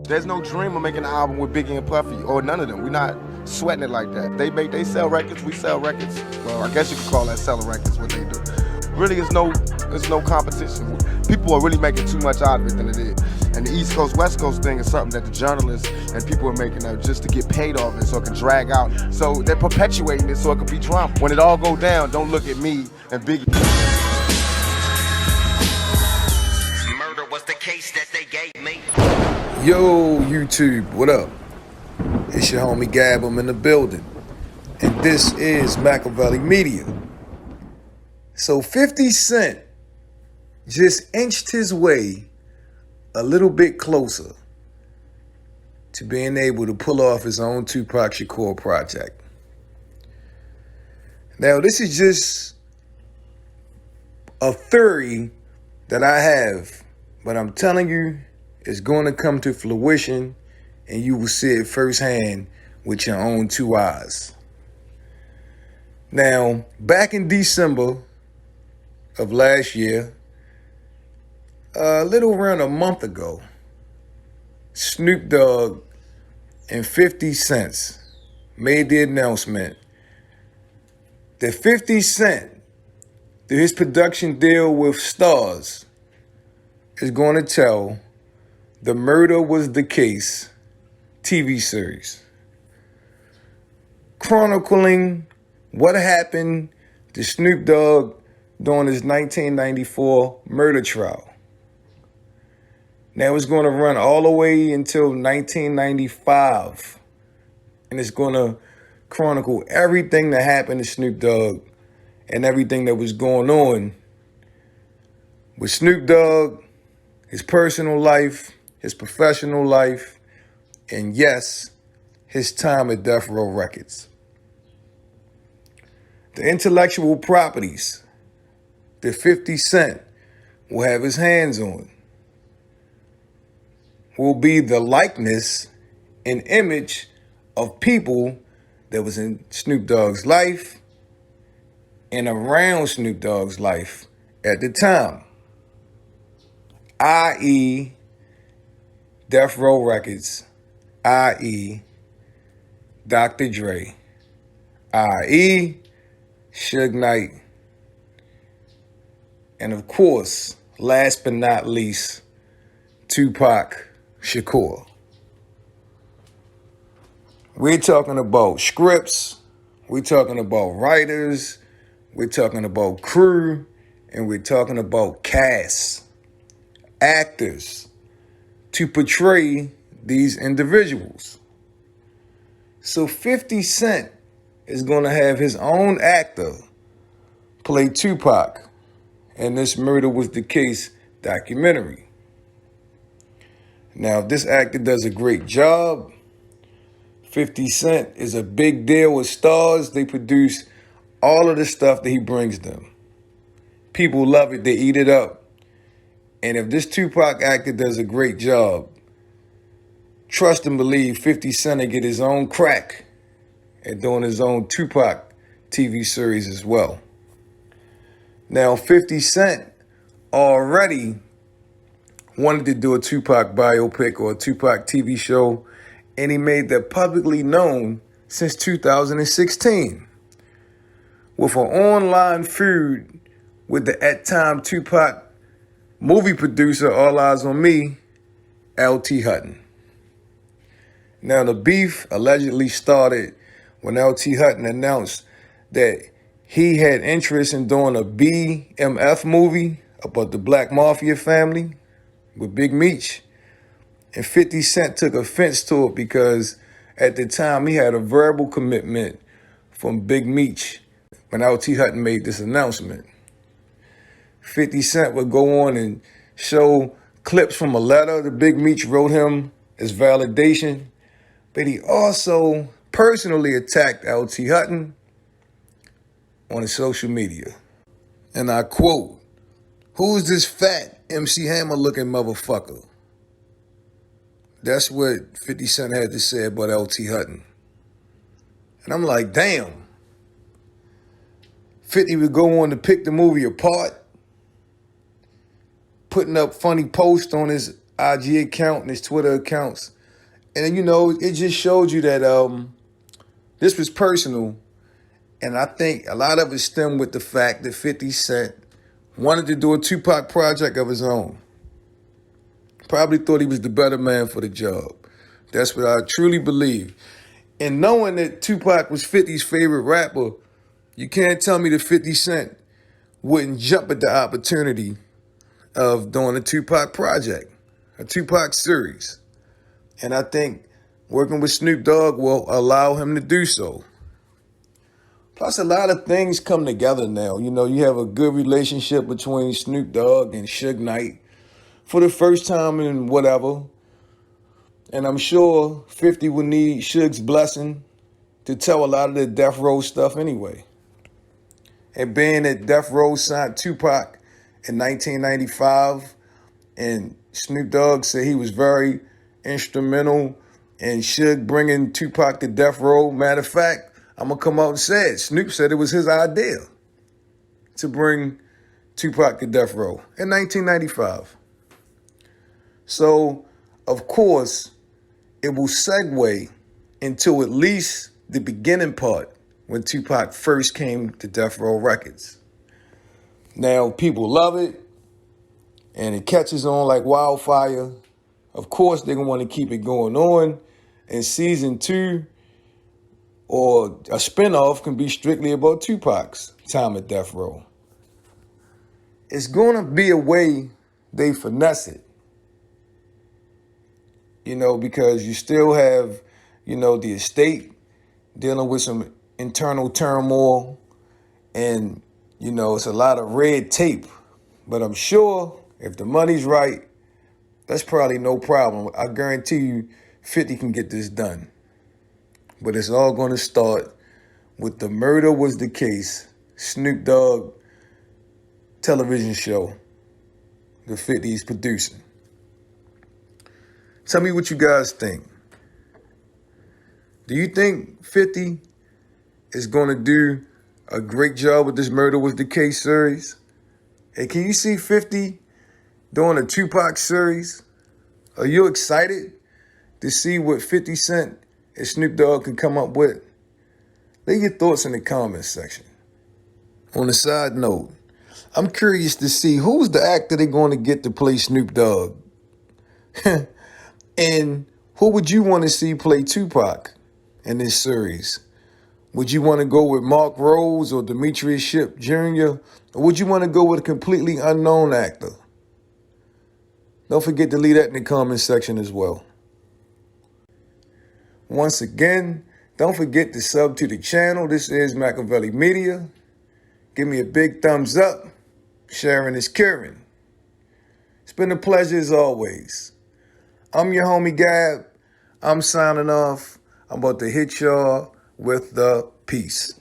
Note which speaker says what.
Speaker 1: There's no dream of making an album with Biggie and Puffy or none of them. We're not sweating it like that. They sell records, we sell records. Well, I guess you could call that selling records, what they do. Really, there's no competition. People are really making too much out of it than it is. And the East Coast, West Coast thing is something that the journalists and people are making up just to get paid off it so it can drag out. So they're perpetuating it so it can be drama. When it all go down, don't look at me and Biggie.
Speaker 2: Murder was the case that they gave me.
Speaker 3: Yo, YouTube, what up? It's your homie Gab, I'm in the building. And this is Machiavelli Media. So 50 Cent just inched his way a little bit closer to being able to pull off his own Tupac Shakur project. Now, this is just a theory that I have, but I'm telling you, it's going to come to fruition and you will see it firsthand with your own two eyes. Now, back in December of last year, a little around a month ago, Snoop Dogg and 50 Cent made the announcement that 50 Cent, through his production deal with STARZ, is going to tell The Murder Was the Case TV series, chronicling what happened to Snoop Dogg during his 1994 murder trial. Now it's going to run all the way until 1995, and it's going to chronicle everything that happened to Snoop Dogg and everything that was going on with Snoop Dogg, his personal life, his professional life, and yes, his time at Death Row Records. The intellectual properties that 50 Cent will have his hands on will be the likeness and image of people that was in Snoop Dogg's life and around Snoop Dogg's life at the time, i.e. Death Row Records, i.e. Dr. Dre, i.e. Suge Knight, and of course, last but not least, Tupac Shakur. We're talking about scripts, we're talking about writers, we're talking about crew, and we're talking about cast, actors, to portray these individuals. So 50 Cent is going to have his own actor play Tupac in this Murder Was the Case documentary. Now, if this actor does a great job, 50 Cent is a big deal with STARZ. They produce all of the stuff that he brings them. People love it. They eat it up. And if this Tupac actor does a great job, trust and believe 50 Cent will get his own crack at doing his own Tupac TV series as well. Now, 50 Cent already wanted to do a Tupac biopic or a Tupac TV show, and he made that publicly known since 2016 with an online feud with the at-time Tupac movie producer, All Eyes on Me, L.T. Hutton. Now, the beef allegedly started when L.T. Hutton announced that he had interest in doing a BMF movie about the Black Mafia family with Big Meech. And 50 Cent took offense to it because at the time he had a verbal commitment from Big Meech when L.T. Hutton made this announcement. 50 Cent would go on and show clips from a letter that Big Meech wrote him as validation, but he also personally attacked L.T. Hutton on his social media. And I quote, "Who's this fat MC Hammer looking motherfucker?" That's what 50 Cent had to say about L.T. Hutton. And I'm like, damn. 50 would go on to pick the movie apart, putting up funny posts on his IG account and his Twitter accounts And, it just showed you that this was personal. And I think a lot of it stemmed with the fact that 50 Cent wanted to do a Tupac project of his own. Probably thought he was the better man for the job. That's what I truly believe. And knowing that Tupac was 50's favorite rapper, you can't tell me that 50 Cent wouldn't jump at the opportunity of doing a Tupac project, a Tupac series. And I think working with Snoop Dogg will allow him to do so. Plus, a lot of things come together now. You have a good relationship between Snoop Dogg and Suge Knight for the first time in whatever. And I'm sure 50 will need Suge's blessing to tell a lot of the Death Row stuff anyway. And being that Death Row signed Tupac in 1995, and Snoop Dogg said he was very instrumental in Suge bringing Tupac to Death Row. Matter of fact, I'm going to come out and say it. Snoop said it was his idea to bring Tupac to Death Row in 1995. So, of course, it will segue into at least the beginning part when Tupac first came to Death Row Records. Now, people love it, and it catches on like wildfire. Of course, they're going to want to keep it going on. And season 2 or a spinoff can be strictly about Tupac's time at Death Row. It's going to be a way they finesse it. Because you still have, the estate dealing with some internal turmoil, and, it's a lot of red tape. But I'm sure if the money's right, that's probably no problem. I guarantee you 50 can get this done. But it's all going to start with the Murder Was the Case Snoop Dogg television show the 50's producing. Tell me what you guys think. Do you think 50 is going to do a great job with this Murder Was the Case series? Hey, can you see 50 doing a Tupac series? Are you excited to see what 50 Cent and Snoop Dogg can come up with? Leave your thoughts in the comments section. On a side note, I'm curious to see who's the actor they're going to get to play Snoop Dogg. And who would you want to see play Tupac in this series? Would you want to go with Mark Rose or Demetrius Shipp Jr.? Or would you want to go with a completely unknown actor? Don't forget to leave that in the comment section as well. Once again, don't forget to sub to the channel. This is Machiavelli Media. Give me a big thumbs up. Sharing is caring. It's been a pleasure as always. I'm your homie Gab. I'm signing off. I'm about to hit y'all with the peace.